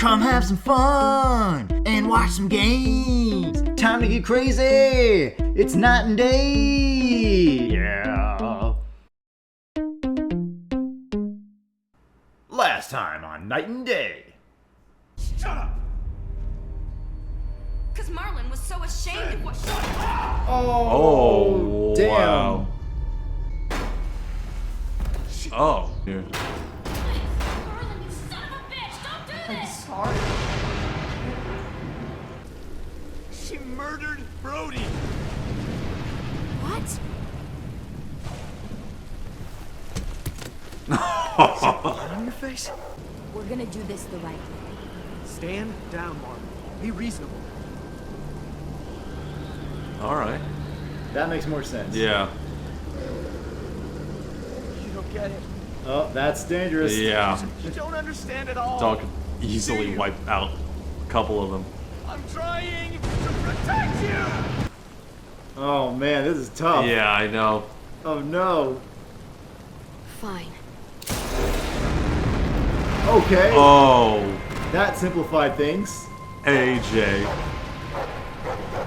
Come have some fun and watch some games. Time to get crazy. It's night and day. Yeah. Last time on Night and Day. Shut up! Because Marlon was so ashamed of what. Oh, damn. Wow. Oh. Here. Marlon, you son of a bitch! Don't do this! Sorry. She murdered Brody. What? On your face? We're gonna do this the right way. Stand down, Marlon. Be reasonable. All right. That makes more sense. Yeah. You don't get it. Oh, that's dangerous. Yeah. You don't understand at all. Dog could easily wipe out a couple of them. I'm trying to protect you. Oh man, this is tough. Yeah, I know. Oh no. Fine. Okay. Oh, That simplified things. AJ.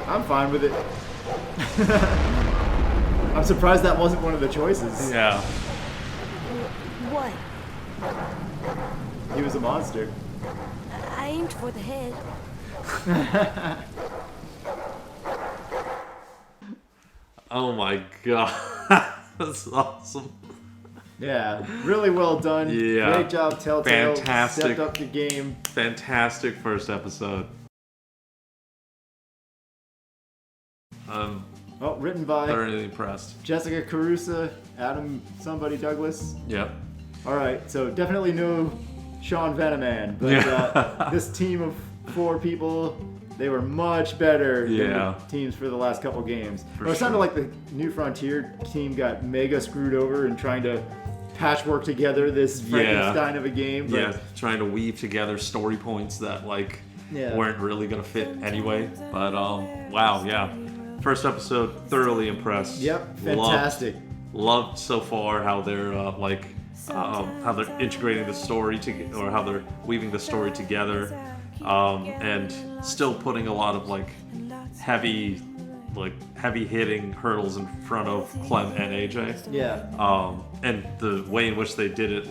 I'm fine with it. I'm surprised that wasn't one of the choices. Yeah. What? He was a monster. I aimed for the head. Oh my god. That's awesome. Yeah, really well done. Yeah. Great job, Telltale. Fantastic. Stepped up the game. Fantastic first episode. Oh, written by Thoroughly impressed. Jessica Carusa, Adam somebody Douglas. Yep. All right, so definitely no Sean Veneman, but Yeah. this team of 4 people, they were much better than Yeah. the teams for the last couple games. For It sounded sure. like the New Frontier team got mega screwed over in trying to patchwork together this Frankenstein of a game. But Yeah, trying to weave together story points that Yeah. weren't really gonna fit anyway. But wow, yeah. First episode, thoroughly impressed. Yep, fantastic. Loved so far how they're how they're integrating the story or how they're weaving the story together, and still putting a lot of heavy hitting hurdles in front of Clem and AJ. Yeah. And the way in which they did it,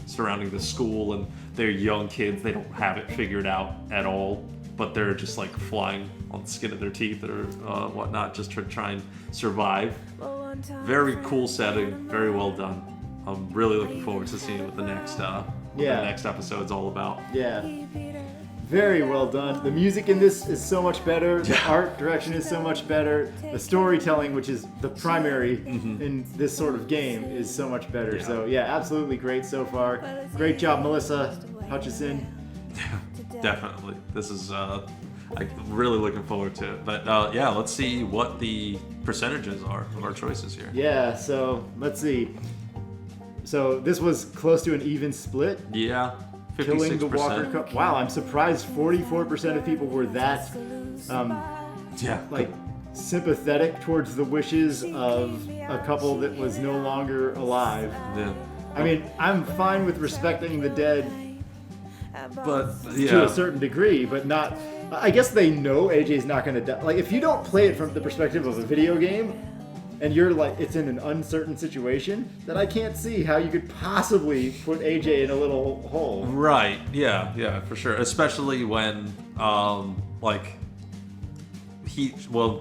surrounding the school and they're young kids, they don't have it figured out at all, but they're just flying on the skin of their teeth or whatnot, just to try and survive. Very cool setting, very well done. I'm really looking forward to seeing what the next episode's all about. Yeah. Very well done. The music in this is so much better. The art direction is so much better. The storytelling, which is the primary in this sort of game, is so much better. Yeah. So yeah, absolutely great so far. Great job, Melissa Hutchison. Definitely. This is I'm really looking forward to it. But yeah, let's see what the percentages are of our choices here. Yeah, so let's see. So this was close to an even split. Yeah, 56%. Killing the Walker Cup. Wow, I'm surprised 44% of people were that Yeah, sympathetic towards the wishes of a couple that was no longer alive. yeah. I mean, I'm fine with respecting the dead But to yeah, a certain degree, but not. I guess they know AJ's not going to die. Like, if you don't play it from the perspective of a video game, and you're it's in an uncertain situation, then I can't see how you could possibly put AJ in a little hole. right. Yeah, for sure. Especially when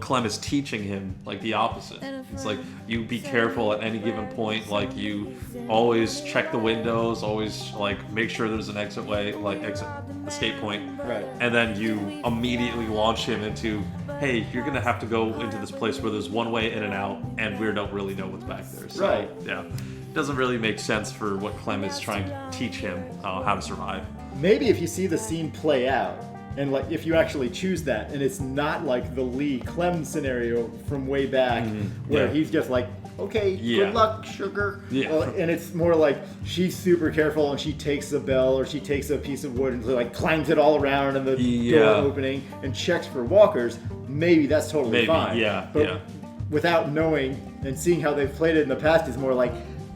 Clem is teaching him the opposite. It's you be careful at any given point. You always check the windows, always make sure there's an escape point. Right. And then you immediately launch him into, hey, you're gonna have to go into this place where there's one way in and out, and we don't really know what's back there. So, Right. Yeah. Doesn't really make sense for what Clem is trying to teach him how to survive. Maybe if you see the scene play out, and if you actually choose that, and it's not the Lee Clem scenario from way back, where Yeah. he's just okay, Yeah. good luck, sugar. Yeah. And it's more she's super careful and she takes a bell or she takes a piece of wood and clangs it all around in the door opening and checks for walkers. Maybe that's totally Maybe, fine. yeah, But yeah. without knowing and seeing how they've played it in the past, it's more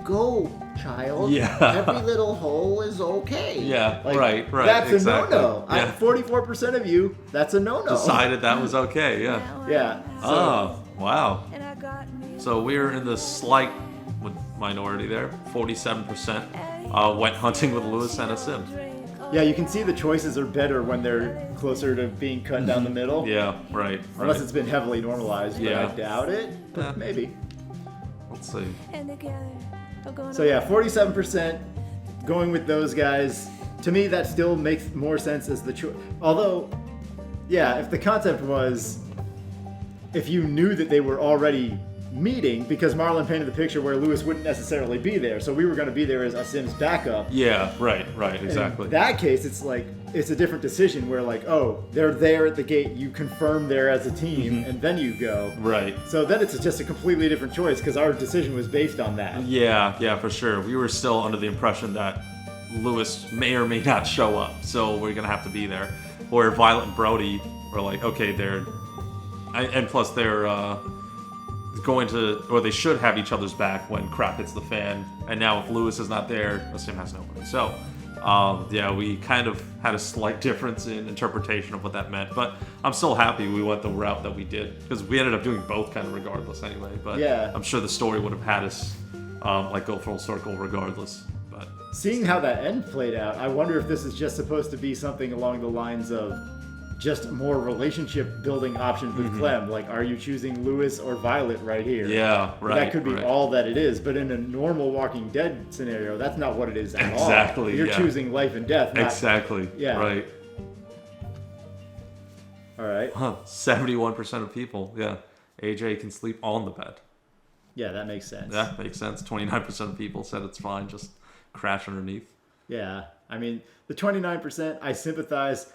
go, child. Yeah. Every little hole is okay. Yeah, Like, right, That's exactly. a no-no. Yeah. 44% of you, that's a no-no. Decided that was okay, yeah. Yeah. Oh, wow. So we're in the slight minority there. 47% went hunting with Lewis and a sim. Yeah, you can see the choices are better when they're closer to being cut down the middle. Yeah, right. Unless it's been heavily normalized, but Yeah. I doubt it. But Yeah. maybe. Let's see. So yeah, 47% going with those guys. To me, that still makes more sense as the choice. Although, yeah, if the concept was, if you knew that they were already meeting, because Marlon painted the picture where Lewis wouldn't necessarily be there, so we were going to be there as a Sim's backup. Yeah, right, exactly. In that case, it's like, it's a different decision where like, oh, they're there at the gate, you confirm there as a team, and then you go. Right. So then it's just a completely different choice because our decision was based on that. Yeah, for sure. We were still under the impression that Lewis may or may not show up, so we're gonna have to be there. Where Violet and Brody were like, okay, and plus they're going to, or they should have each other's back when crap hits the fan. And now if Lewis is not there, the Sim has nobody. So, yeah, we kind of had a slight difference in interpretation of what that meant. But I'm still happy we went the route that we did because we ended up doing both kind of regardless anyway. But yeah. I'm sure the story would have had us like go full circle regardless. But seeing how that end played out, I wonder if this is just supposed to be something along the lines of just more relationship building options with Clem. Like, are you choosing Lewis or Violet right here? Yeah, right. That could be right. all that it is. But in a normal Walking Dead scenario, that's not what it is at all. Exactly. You're yeah. choosing life and death. Not, Exactly. Yeah. Right. All right. 71% of people, yeah. AJ can sleep on the bed. Yeah, that makes sense. Yeah, makes sense. 29% of people said it's fine, just crash underneath. Yeah. I mean, the 29%, I sympathize.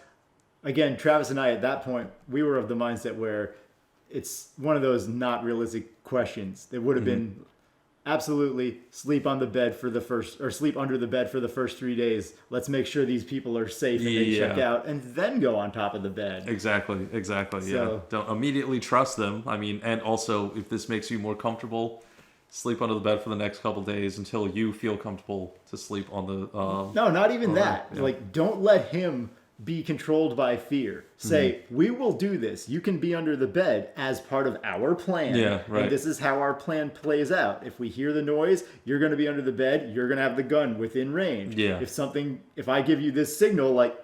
Again, Travis and I, at that point, we were of the mindset where it's one of those not realistic questions. It would have been absolutely sleep on the bed for the first, or sleep under the bed for the first 3 days. Let's make sure these people are safe and they check out, and then go on top of the bed. Exactly. So- Yeah. Don't immediately trust them. I mean, and also, if this makes you more comfortable, sleep under the bed for the next couple days until you feel comfortable to sleep on the... No, not even that. yeah. Like, don't let him be controlled by fear. Say, we will do this. You can be under the bed as part of our plan. Yeah, right. And this is how our plan plays out. If we hear the noise, you're going to be under the bed. You're going to have the gun within range. Yeah. If I give you this signal, like,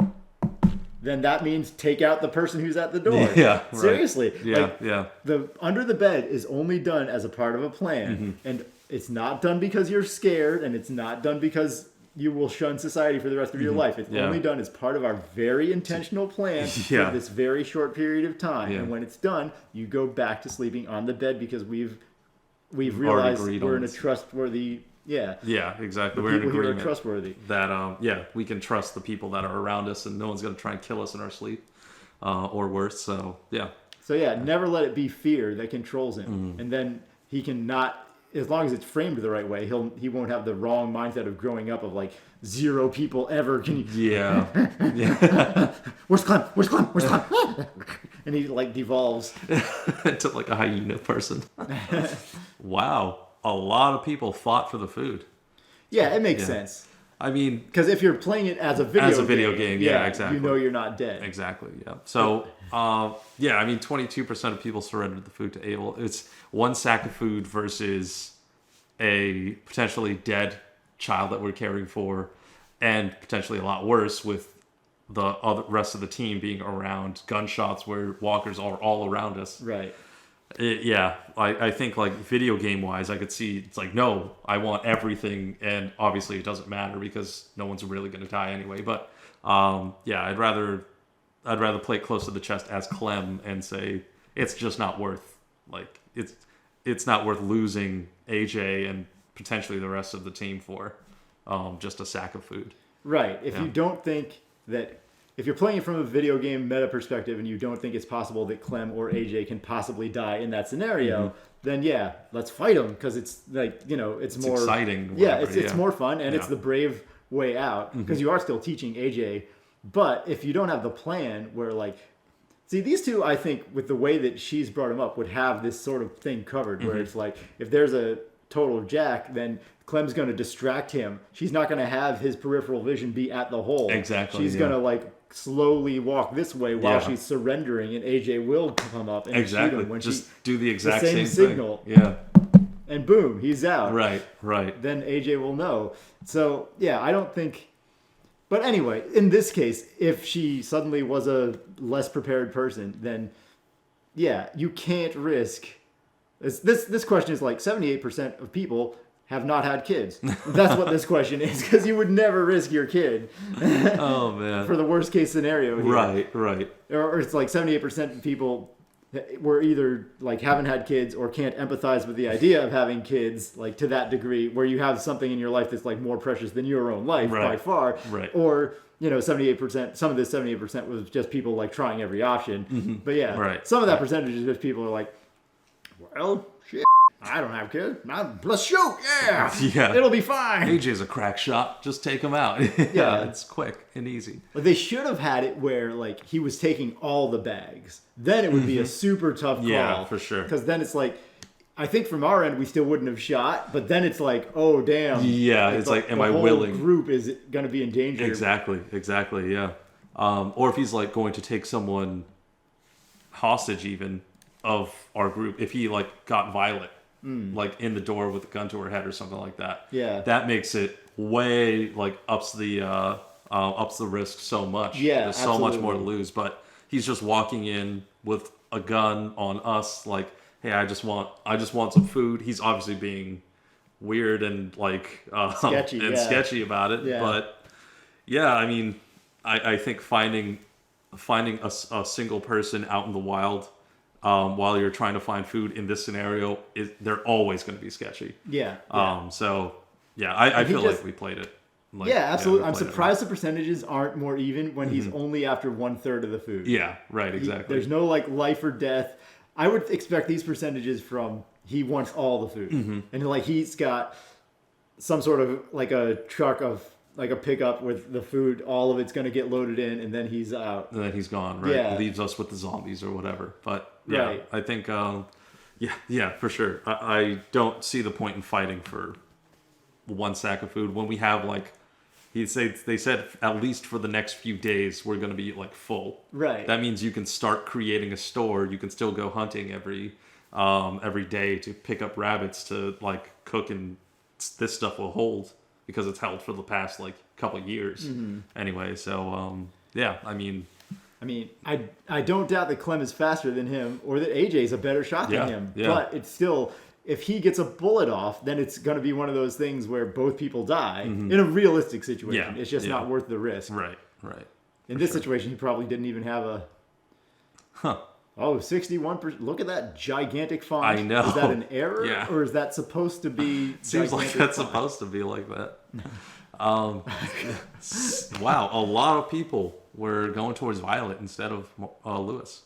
then that means take out the person who's at the door. Yeah, right. Seriously. Yeah, Like, yeah. the under the bed is only done as a part of a plan. And it's not done because you're scared, and it's not done because you will shun society for the rest of your life. It's Yeah. only done as part of our very intentional plan Yeah. for this very short period of time. Yeah. And when it's done, you go back to sleeping on the bed because we've realized agreed we're on in a this. trustworthy. Yeah. Yeah, exactly. The We're in people here are agreement trustworthy. that, yeah, we can trust the people that are around us and no one's going to try and kill us in our sleep or worse. So, yeah. So yeah, never let it be fear that controls him, Mm-hmm. and then he can not. As long as it's framed the right way, he won't have the wrong mindset of growing up of like 0 people ever can. Yeah. Yeah. Where's Clem? Where's Clem? Where's Clem? And he like devolves. To like a hyena person. Wow. A lot of people fought for the food. Yeah, it makes Yeah. sense. I mean, Because if you're playing it as a video game, yeah, exactly. you know you're not dead. exactly. Yeah. So, yeah, I mean, 22% of people surrendered the food to Abel. It's one sack of food versus a potentially dead child that we're caring for, and potentially a lot worse with the other rest of the team being around gunshots where walkers are all around us. Right. Yeah, I think like video game wise, I could see it's like, no, I want everything, and obviously it doesn't matter because no one's really going to die anyway. But yeah, I'd rather play it close to the chest as Clem and say it's just not worth it's not worth losing AJ and potentially the rest of the team for just a sack of food. Right. If Yeah. you don't think that, if you're playing it from a video game meta perspective and you don't think it's possible that Clem or AJ can possibly die in that scenario, then yeah, let's fight them because it's like, it's more exciting, Yeah, whatever, it's yeah. more fun and it's Yeah. the brave way out because you are still teaching AJ. But if you don't have the plan where like, see, these two, I think, with the way that she's brought them up, would have this sort of thing covered where it's like, if there's a total jack, then Clem's going to distract him. She's not going to have his peripheral vision be at the hole. Exactly. She's going to like slowly walk this way while she's surrendering, and AJ will come up and shoot him when just she do the exact the same signal. thing. Yeah. And boom, he's out. Right. Then AJ will know. So yeah, I don't think. But anyway, in this case, if she suddenly was a less prepared person, then yeah, you can't risk. This question is like 78% of people have not had kids. That's what this question is, because you would never risk your kid. Oh man. For the worst case scenario here. Right. Or it's like 78% of people were either like haven't had kids or can't empathize with the idea of having kids, like to that degree, where you have something in your life that's like more precious than your own life by far. Right. Or 78%. Some of this 78% was just people like trying every option. Mm-hmm. But yeah, some of that percentage is just people are like, well, shit, I don't have kids. Let's shoot. Yeah. It'll be fine. AJ's a crack shot. Just take him out. Yeah. It's quick and easy. But they should have had it where like he was taking all the bags. Then it would be a super tough call. Yeah, for sure. Because then it's like, I think from our end we still wouldn't have shot. But then it's like, oh damn. Yeah, it's like, am I willing? The whole group is going to be in danger. Exactly. Yeah. Or if he's like going to take someone hostage, even of our group, if he like got Violet. Like in the door with a gun to her head or something like that. Yeah, that makes it way like ups the risk so much. Yeah, there's so much more to lose. But he's just walking in with a gun on us, like, hey, I just want some food. He's obviously being weird and like sketchy about it. Yeah. But yeah, I mean, I think finding a single person out in the wild. While you're trying to find food in this scenario, they're always going to be sketchy. Yeah. So, yeah, I feel like we played it. Like, yeah, absolutely. I'm surprised the percentages aren't more even when he's only after 1/3 of the food. Yeah, right, exactly. There's no like life or death. I would expect these percentages from he wants all the food. And like he's got some sort of like a truck of like a pickup with the food, all of it's going to get loaded in, and then he's out. And then he's gone, right? Yeah. Leaves us with the zombies or whatever. But yeah, I think, yeah, for sure. I don't see the point in fighting for one sack of food when we have like, they said at least for the next few days we're going to be like full. Right. That means you can start creating a store. You can still go hunting every day to pick up rabbits to like cook, and this stuff will hold. Because it's held for the past like couple years, anyway. So yeah, I mean, I don't doubt that Clem is faster than him, or that AJ is a better shot than him. Yeah. But it's still, if he gets a bullet off, then it's going to be one of those things where both people die in a realistic situation. It's just not worth the risk. Right. In this situation, he probably didn't even have a. Oh, 61%. Look at that gigantic font. I know. Is that an error? Yeah. Or is that supposed to be Seems like that's supposed to be like that. Wow, a lot of people were going towards Violet instead of Lewis.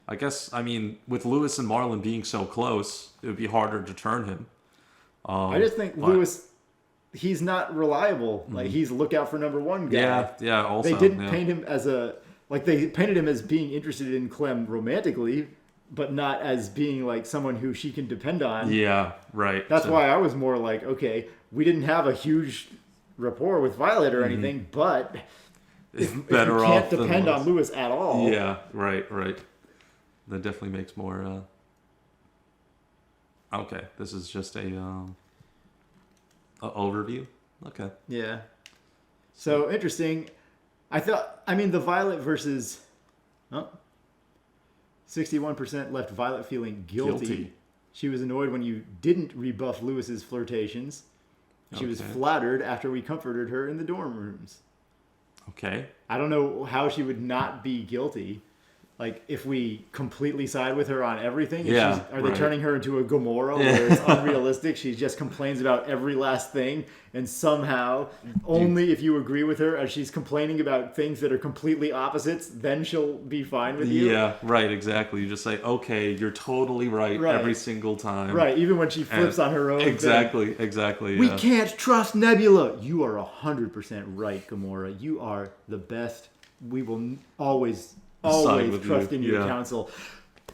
I guess, I mean, with Lewis and Marlon being so close, it would be harder to turn him. I just think Lewis, he's not reliable. Like, he's lookout for number one guy. Yeah, also. They didn't paint him as they painted him as being interested in Clem romantically, but not as being like someone who she can depend on. Yeah, right. That's why I was more like, okay, we didn't have a huge rapport with Violet or anything, but if you can't depend on Lewis at all. Yeah, right. That definitely makes more. Okay, this is just a overview. Okay. Yeah. So interesting. The Violet versus 61% left Violet feeling guilty. She was annoyed when you didn't rebuff Lewis's flirtations. She was flattered after we comforted her in the dorm rooms. Okay. I don't know how she would not be guilty. Like, if we completely side with her on everything, are they turning her into a Gamora where it's unrealistic? She just complains about every last thing, and somehow, only if you agree with her, as she's complaining about things that are completely opposites, then she'll be fine with you? Yeah, right, exactly. You just say, okay, you're totally right every single time. Right, even when she flips on her own Exactly. We can't trust Nebula! You are 100% right, Gamora. You are the best. We will always trust in your counsel.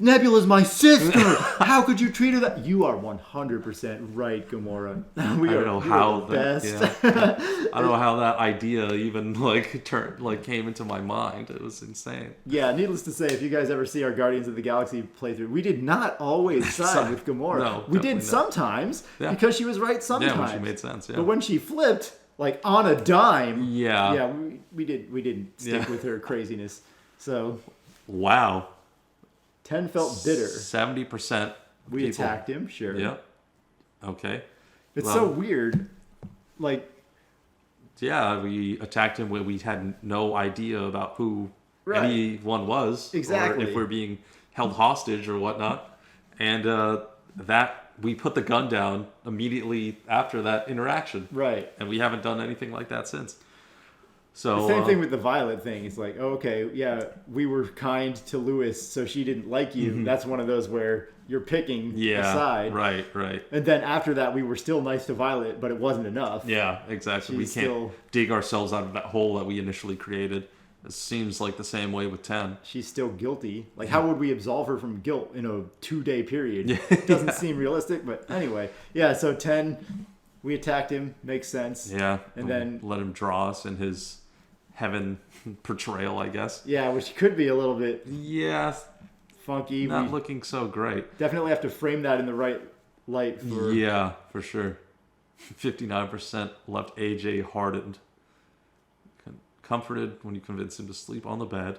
Nebula's my sister. How could you treat her that? You are 100% right, Gamora. I don't know how that. best. Yeah. I don't know how that idea even came into my mind. It was insane. Yeah, needless to say, if you guys ever see our Guardians of the Galaxy playthrough, we did not always side with Gamora. No, we did definitely not. sometimes Yeah. because she was right sometimes. Yeah, when she made sense. Yeah. But when she flipped, like on a dime, Yeah. we didn't stick Yeah. with her craziness. So Wow. 10 felt bitter. 70%. We attacked him, sure. Yeah. Okay. It's Well, so weird. Like, Yeah, we attacked him when we had no idea about who Right. anyone was. Exactly. Or if we're being held hostage or whatnot. And that we put the gun down immediately after that interaction. right. And we haven't done anything like that since. So The same thing with the Violet thing. It's like, oh, okay, yeah, we were kind to Lewis, so she didn't like you. That's one of those where you're picking a side. Right, right. And then after that, we were still nice to Violet, but it wasn't enough. Yeah, exactly. She's we can't still- dig ourselves out of that hole that we initially created. It seems like the same way with 10. She's still guilty. Like, how would we absolve her from guilt in a 2-day period? Yeah. Doesn't seem realistic, but anyway. Yeah, so 10, we attacked him. Makes sense. Yeah. And then- let him draw us in his heaven portrayal, I guess. Yeah, which could be a little bit Yeah, funky. not We looking so great. definitely have to frame that in the right light for... Yeah, for sure. 59% left AJ hardened. Comforted when you convinced him to sleep on the bed,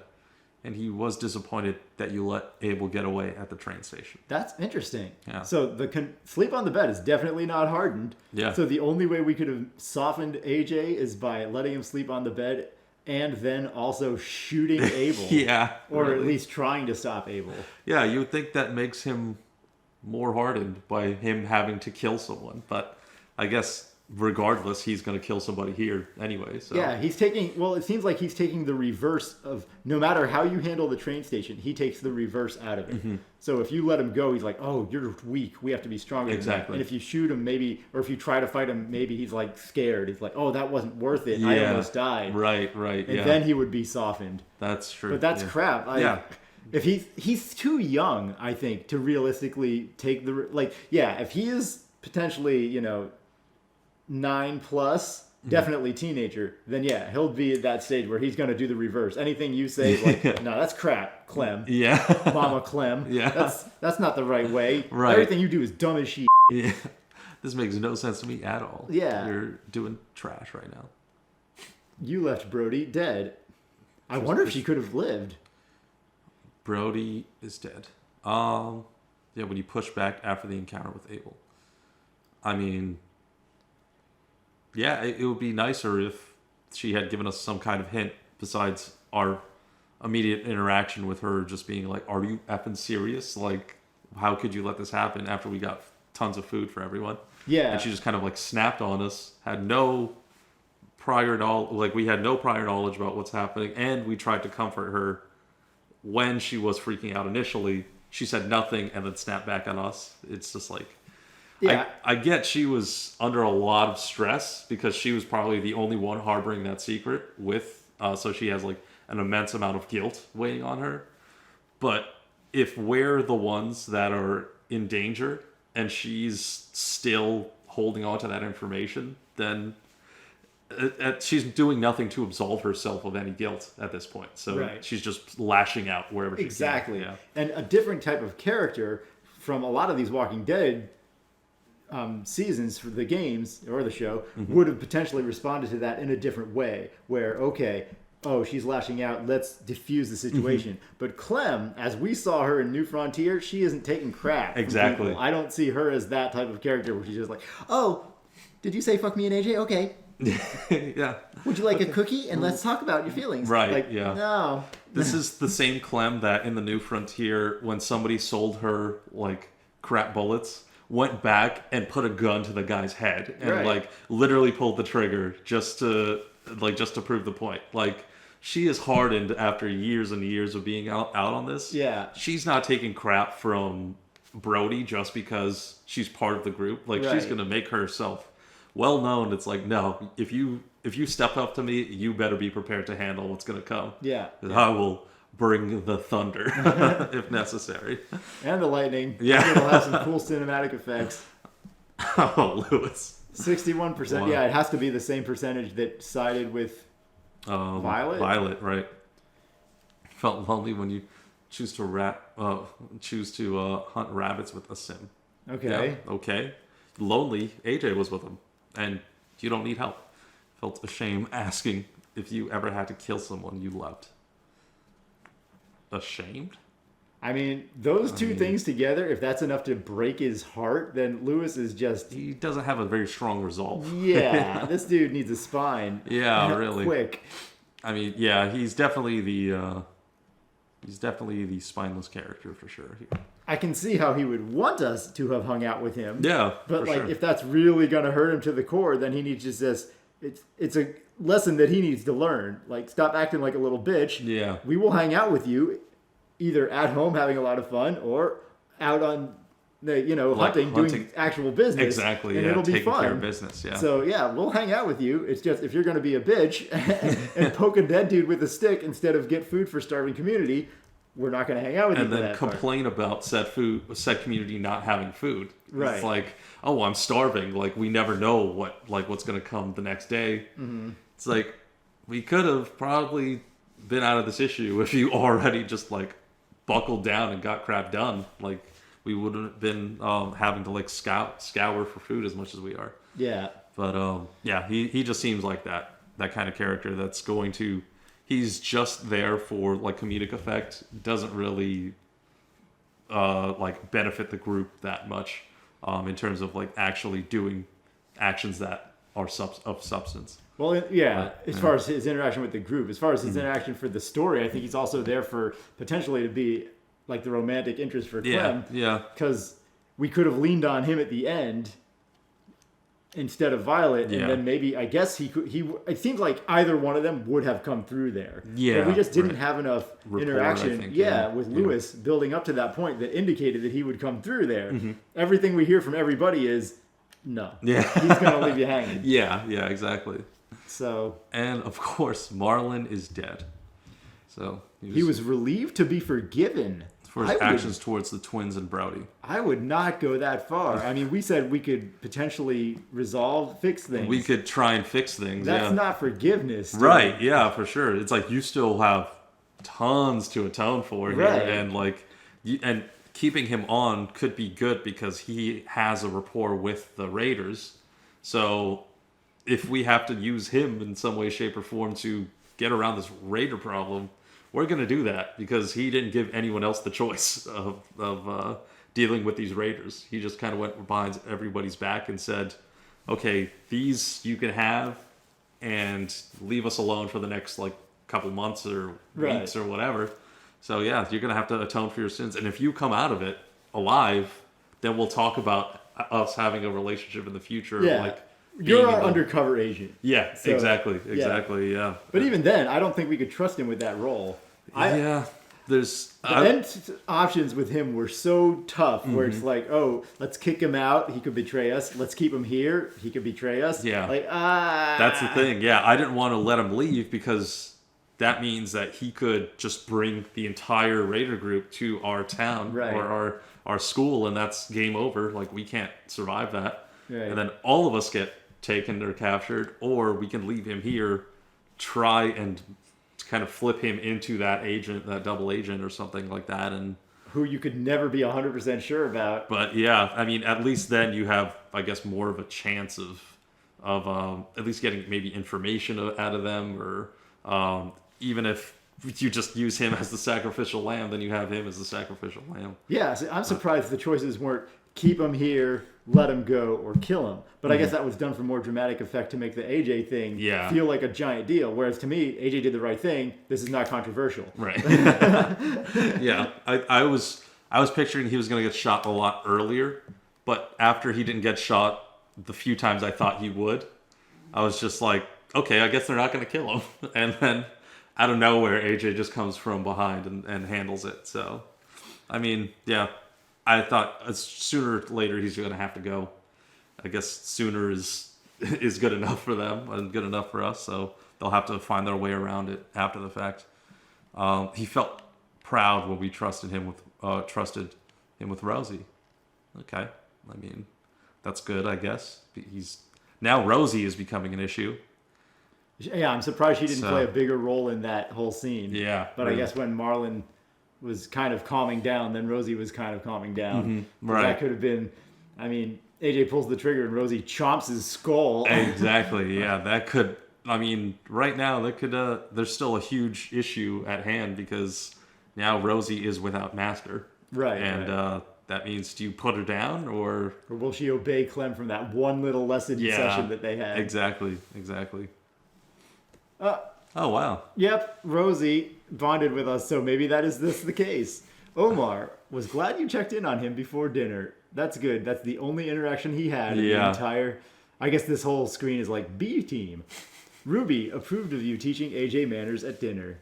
and he was disappointed that you let Abel get away at the train station. That's interesting. Yeah. So the sleep on the bed is definitely not hardened. Yeah. So the only way we could have softened AJ is by letting him sleep on the bed and then also shooting Abel. Yeah. Or at really. least trying to stop Abel. Yeah, you would think that makes him more hardened by him having to kill someone, but I guess regardless, he's going to kill somebody here anyway. So Yeah, he's taking... Well, it seems like he's taking the reverse of... No matter how you handle the train station, he takes the reverse out of it. Mm-hmm. So if you let him go, he's like, oh, you're weak. We have to be stronger than that. Exactly. And if you shoot him, maybe... Or if you try to fight him, maybe he's like scared. He's like, oh, that wasn't worth it. I almost died. Right, And yeah. then he would be softened. That's true. But that's yeah. crap. Yeah. If he's too young, I think, to realistically take the... Like, yeah, if he is potentially, 9 plus, definitely teenager, then yeah, he'll be at that stage where he's going to do the reverse. Anything you say is like, no, that's crap, Clem. Yeah. Mama Clem. Yeah. That's not the right way. Right. Everything you do is dumb as shit. Yeah. This makes no sense to me at all. Yeah. You're doing trash right now. You left Brody dead. I wonder if she could have lived. Brody is dead. Yeah, when you push back after the encounter with Abel. I mean, yeah, it would be nicer if she had given us some kind of hint besides our immediate interaction with her just being like, are you effing serious? Like, how could you let this happen after we got tons of food for everyone? Yeah. And she just kind of like snapped on us, had no prior knowledge, like we had no prior knowledge about what's happening, and we tried to comfort her when she was freaking out initially. She said nothing and then snapped back on us. It's just like, Yeah. I get she was under a lot of stress because she was probably the only one harboring that secret with, so she has like an immense amount of guilt weighing on her. But if we're the ones that are in danger and she's still holding on to that information, then she's doing nothing to absolve herself of any guilt at this point. So Right. she's just lashing out wherever she Exactly. can. Yeah. And a different type of character from a lot of these Walking Dead seasons for the games or the show would have potentially responded to that in a different way. Where, okay, oh, she's lashing out, let's diffuse the situation. But Clem, as we saw her in New Frontier, she isn't taking crap from Exactly. people. I don't see her as that type of character where she's just like, oh, did you say fuck me and AJ? Okay. Yeah. Would you like a cookie? And let's talk about your feelings. Right, Like, yeah. no. This is the same Clem that in the New Frontier, when somebody sold her like crap bullets, went back and put a gun to the guy's head and Right. like literally pulled the trigger just to prove the point. Like, she is hardened after years and years of being out on this. Yeah. She's not taking crap from Brody just because she's part of the group. Like, she's Right. gonna make herself well known. It's like, no, if you step up to me, you better be prepared to handle what's gonna come. Yeah. 'Cause I will bring the thunder if necessary. And the lightning. Yeah. It'll have some cool cinematic effects. Oh, Lewis. 61%. Wow. Yeah, it has to be the same percentage that sided with Violet. Violet, right. Felt lonely when you choose to hunt rabbits with a sim. Okay. Yeah, okay. Lonely, AJ was with him, and you don't need help. Felt ashamed asking if you ever had to kill someone you loved. Ashamed? I mean, those two things together, if that's enough to break his heart, then Lewis is just... He doesn't have a very strong resolve. Yeah, this dude needs a spine. Yeah, really. Quick. I mean, yeah, he's definitely the spineless character for sure. I can see how he would want us to have hung out with him. Yeah, But for like, sure. if that's really gonna hurt him to the core, then he needs to just... It's a lesson that he needs to learn. Like, stop acting like a little bitch. Yeah. We will hang out with you, either at home having a lot of fun or out on the hunting, doing actual business. Exactly. And yeah, it'll be taking fun. care of business. Yeah. So yeah, we'll hang out with you. It's just if you're going to be a bitch and poke a dead dude with a stick instead of get food for starving community, we're not going to hang out with you. And for then that part. complain about said community not having food. Right. It's like, oh, I'm starving. Like, we never know what's going to come the next day. Mm-hmm. It's like, we could have probably been out of this issue if you already just like buckled down and got crap done. Like, we wouldn't have been having to like scour for food as much as we are. Yeah. But yeah, he just seems like that kind of character that's going to... He's just there for like comedic effect. Doesn't really like benefit the group that much in terms of like actually doing actions that are of substance. Well, yeah, as far as his interaction with the group, as far as his interaction for the story, I think he's also there for potentially to be like the romantic interest for Clem. Yeah. Because we could have leaned on him at the end instead of Violet, and then maybe I guess it seems like either one of them would have come through there. Yeah, but we just didn't have enough rapport, interaction. I think, with Lewis building up to that point that indicated that he would come through there. Mm-hmm. Everything we hear from everybody is no. Yeah. He's gonna leave you hanging. Yeah, exactly. So, and of course, Marlon is dead. So he was relieved to be forgiven for his actions towards the twins and Brody. I would not go that far. I mean, we said we could potentially fix things. We could try and fix things. That's not forgiveness. Dude. Right, yeah, for sure. It's like you still have tons to atone for here. Right. And like, and keeping him on could be good because he has a rapport with the Raiders. So if we have to use him in some way, shape, or form to get around this Raider problem, we're going to do that because he didn't give anyone else the choice of dealing with these Raiders. He just kind of went behind everybody's back and said, okay, these you can have and leave us alone for the next like couple months or weeks or whatever. So yeah, you're going to have to atone for your sins. And if you come out of it alive, then we'll talk about us having a relationship in the future. Yeah. Like, you're our undercover agent. Yeah, so, exactly, yeah. But even then, I don't think we could trust him with that role. There's... The end options with him were so tough, where it's like, oh, let's kick him out, he could betray us. Let's keep him here, he could betray us. Yeah. Like, That's the thing, yeah. I didn't want to let him leave because that means that he could just bring the entire Raider group to our town or our school, and that's game over. Like, we can't survive that. Right. And then all of us get taken or captured, or we can leave him here, try and kind of flip him into that agent, that double agent or something like that, and who you could never be 100% sure about. But yeah, I mean, at least then you have, I guess, more of a chance of at least getting maybe information out of them, or even if you just use him as the sacrificial lamb, then you have him as the sacrificial lamb. Yeah, so I'm surprised the choices weren't keep him here, let him go, or kill him. But I guess that was done for more dramatic effect to make the AJ thing feel like a giant deal. Whereas to me, AJ did the right thing. This is not controversial. Right. Yeah. I was picturing he was going to get shot a lot earlier, but after he didn't get shot the few times I thought he would, I was just like, okay, I guess they're not going to kill him. And then out of nowhere, AJ just comes from behind and handles it. So, I mean, yeah. I thought sooner or later he's going to have to go. I guess sooner is good enough for them and good enough for us, so they'll have to find their way around it after the fact. He felt proud when we trusted him with Rosie. Okay, I mean, that's good, I guess. Now Rosie is becoming an issue. Yeah, I'm surprised she didn't So- play a bigger role in that whole scene. Yeah, But I really. guess when Marlon was kind of calming down, then Rosie was kind of calming down. right. That could have been, I mean, AJ pulls the trigger and Rosie chomps his skull. Exactly. Yeah, that could. I mean, right now that could. There's still a huge issue at hand because now Rosie is without Master. Right, And right. that means, do you put her down or? Or will she obey Clem from that one little lesson Yeah. session that they had? Exactly. Oh wow. Yep, Rosie bonded with us, so maybe that is the case. Omar was glad you checked in on him before dinner. That's good. That's the only interaction he had in the Yeah. entire... I guess this whole screen is like B team. Ruby approved of you teaching AJ manners at dinner.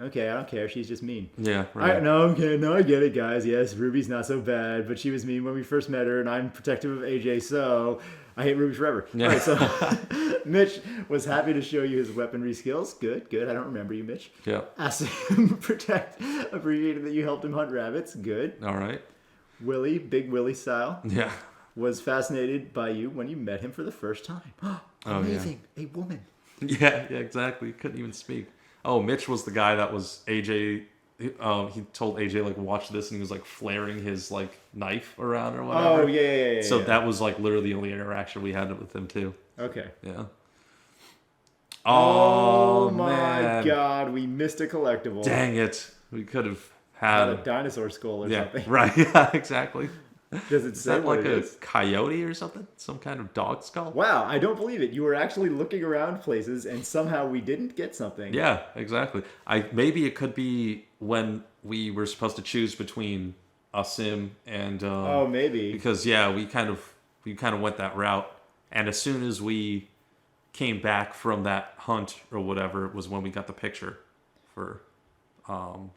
Okay, I don't care. She's just mean. Yeah. Right. No, I get it, guys. Yes, Ruby's not so bad, but she was mean when we first met her, and I'm protective of AJ, so I hate Ruby forever. Yeah. All right, so Mitch was happy to show you his weaponry skills. Good. I don't remember you, Mitch. Yeah. Asked him protect. Appreciated that you helped him hunt rabbits. Good. All right. Willie, Big Willie style, Yeah. was fascinated by you when you met him for the first time. Amazing. A woman. Yeah. Yeah. Exactly. Couldn't even speak. Oh, Mitch was the guy that was AJ. He told AJ like watch this, and he was like flaring his like knife around or whatever. Oh, yeah. So that was like literally the only interaction we had with him too. Okay. Yeah. Oh my man. God, we missed a collectible. Dang it. We could have Not had a dinosaur skull or yeah, something. right. Yeah, exactly. Does it Is say that what like it a is? coyote or something? Some kind of dog skull? Wow, I don't believe it. You were actually looking around places, and somehow we didn't get something. Yeah, exactly. Maybe it could be when we were supposed to choose between a sim and Oh, maybe. because yeah, we kind of went that route, and as soon as we came back from that hunt or whatever was when we got the picture for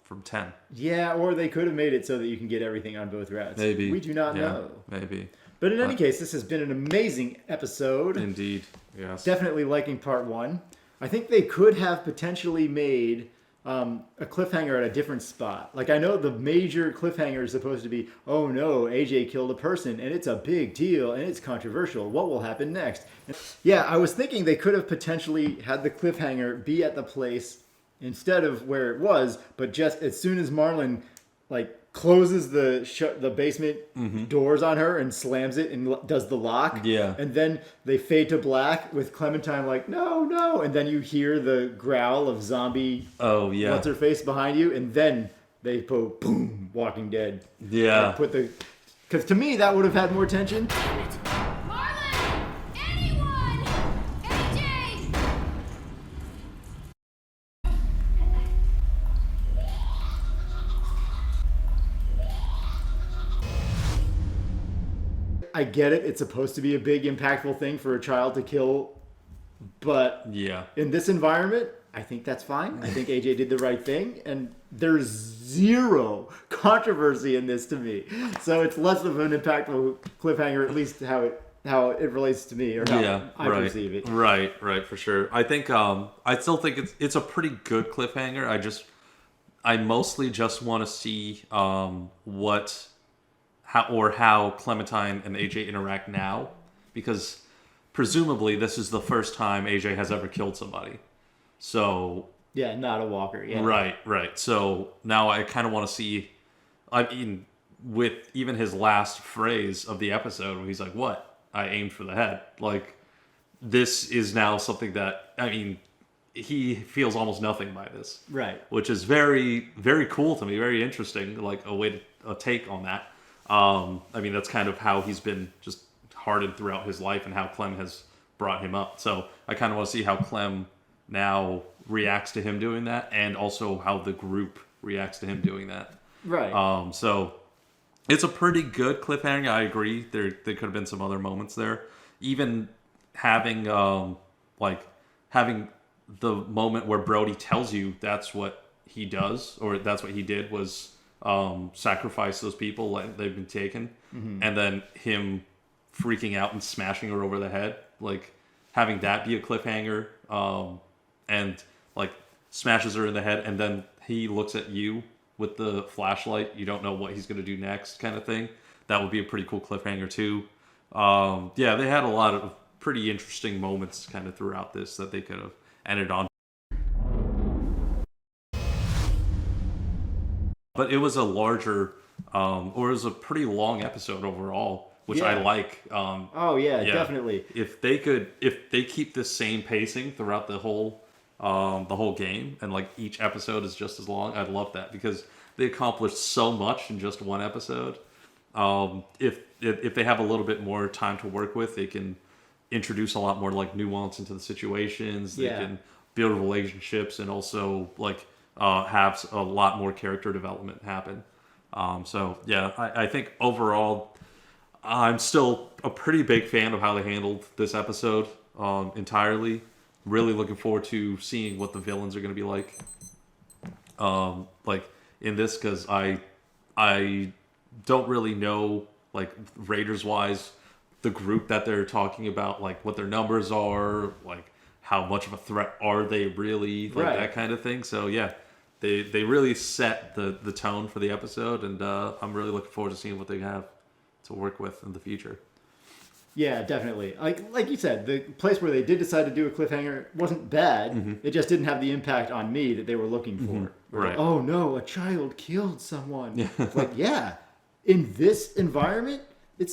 from 10. Yeah, or they could have made it so that you can get everything on both routes. Maybe We do not yeah, know. Maybe But in any case, this has been an amazing episode. indeed. Yes. Definitely liking part one. I think they could have potentially made a cliffhanger at a different spot. Like, I know the major cliffhanger is supposed to be, oh no, AJ killed a person, and it's a big deal, and it's controversial. What will happen next? Yeah, I was thinking they could have potentially had the cliffhanger be at the place instead of where it was, but just as soon as Marlon, like, closes the basement doors on her and slams it and does the lock. Yeah. And then they fade to black with Clementine like, no. And then you hear the growl of zombie Oh yeah. what's her face behind you. And then they put boom, Walking Dead. Yeah. And because to me that would have had more tension. Marlon! Anyone! AJ! I get it. It's supposed to be a big impactful thing for a child to kill. But Yeah. in this environment, I think that's fine. I think AJ did the right thing, and there's zero controversy in this to me. So it's less of an impactful cliffhanger, at least how it relates to me or how Yeah, I right. perceive it. Right, for sure. I think I still think it's a pretty good cliffhanger. I mostly just want to see how Clementine and AJ interact now, because presumably this is the first time AJ has ever killed somebody. So Yeah, not a walker. Yeah. right. So now I kind of want to see. I mean, with even his last phrase of the episode, where he's like, "What? I aimed for the head." Like, this is now something that, I mean, he feels almost nothing by this, Right. which is very, very cool to me, very interesting, like a take on that. I mean, that's kind of how he's been just hardened throughout his life and how Clem has brought him up. So I kind of want to see how Clem now reacts to him doing that, and also how the group reacts to him doing that. Right. So it's a pretty good cliffhanger. I agree. There could have been some other moments there. Even having having the moment where Brody tells you that's what he does, or that's what he did, was sacrifice those people like they've been taken, and then him freaking out and smashing her over the head, like having that be a cliffhanger, and like smashes her in the head, and then he looks at you with the flashlight. You don't know what he's going to do next, kind of thing. That would be a pretty cool cliffhanger too. Yeah, they had a lot of pretty interesting moments kind of throughout this that they could have ended on. But it was a larger, or it was a pretty long episode overall, which I like. Oh yeah, definitely. If they keep the same pacing throughout the whole game, and like each episode is just as long, I'd love that because they accomplished so much in just one episode. If they have a little bit more time to work with, they can introduce a lot more like nuance into the situations. They can build relationships and also like have a lot more character development happen. So yeah, I think overall, I'm still a pretty big fan of how they handled this episode entirely. Really looking forward to seeing what the villains are going to be like in this, because I don't really know, like, Raiders wise, the group that they're talking about, like what their numbers are, like how much of a threat are they really, like that kind of thing. So yeah, they really set the tone for the episode, and I'm really looking forward to seeing what they have to work with in the future. Yeah, definitely. Like you said, the place where they did decide to do a cliffhanger wasn't bad. It just didn't have the impact on me that they were looking for. Right. Like, oh no, a child killed someone. Like, yeah, in this environment, the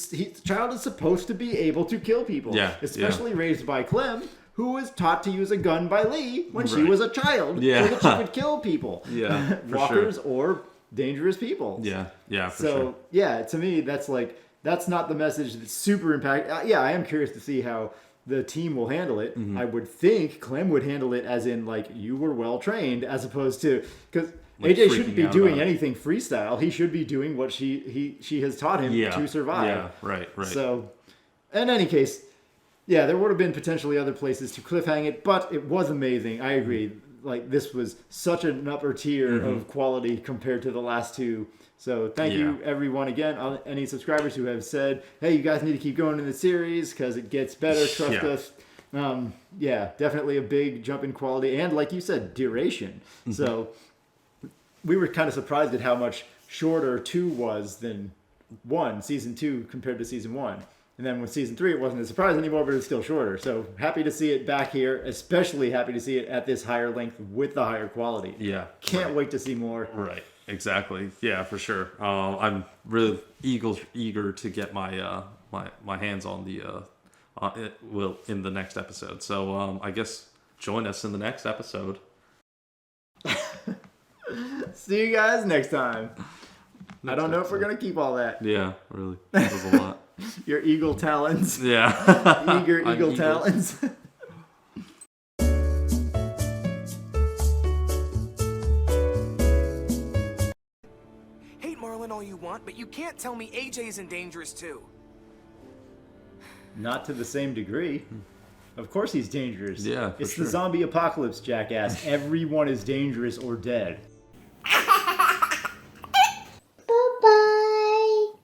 child is supposed to be able to kill people. Yeah. Especially raised by Clem, who was taught to use a gun by Lee when she was a child, so that she could kill people. Yeah, for walkers sure. or dangerous people. Yeah, for so sure. yeah, to me, that's not the message that's super impact. Yeah, I am curious to see how the team will handle it. I would think Clem would handle it as in, like, you were well trained, as opposed to, because like AJ shouldn't be doing about anything freestyle. He should be doing what she has taught him to survive. Yeah, right. So, in any case, yeah, there would have been potentially other places to cliffhang it, but it was amazing. I agree. Like, this was such an upper tier of quality compared to the last two. So thank you, everyone, again. Any subscribers who have said, hey, you guys need to keep going in the series because it gets better. Trust us. Yeah, definitely a big jump in quality. And like you said, duration. So we were kind of surprised at how much shorter 2 was than season 2 compared to season 1. And then with season 3, it wasn't a surprise anymore, but it's still shorter. So happy to see it back here, especially happy to see it at this higher length with the higher quality. Yeah. Can't wait to see more. Right. Exactly. Yeah, for sure. I'm really eager to get my my hands on in the next episode. So I guess join us in the next episode. See you guys next time. I don't know if we're gonna keep all that. Yeah, really. That was a lot. Your eagle talons. Yeah. Eager eagle talons. Hate Marlon all you want, but you can't tell me AJ isn't dangerous too. Not to the same degree. Of course he's dangerous. Yeah, for it's sure. the zombie apocalypse, jackass. Everyone is dangerous or dead.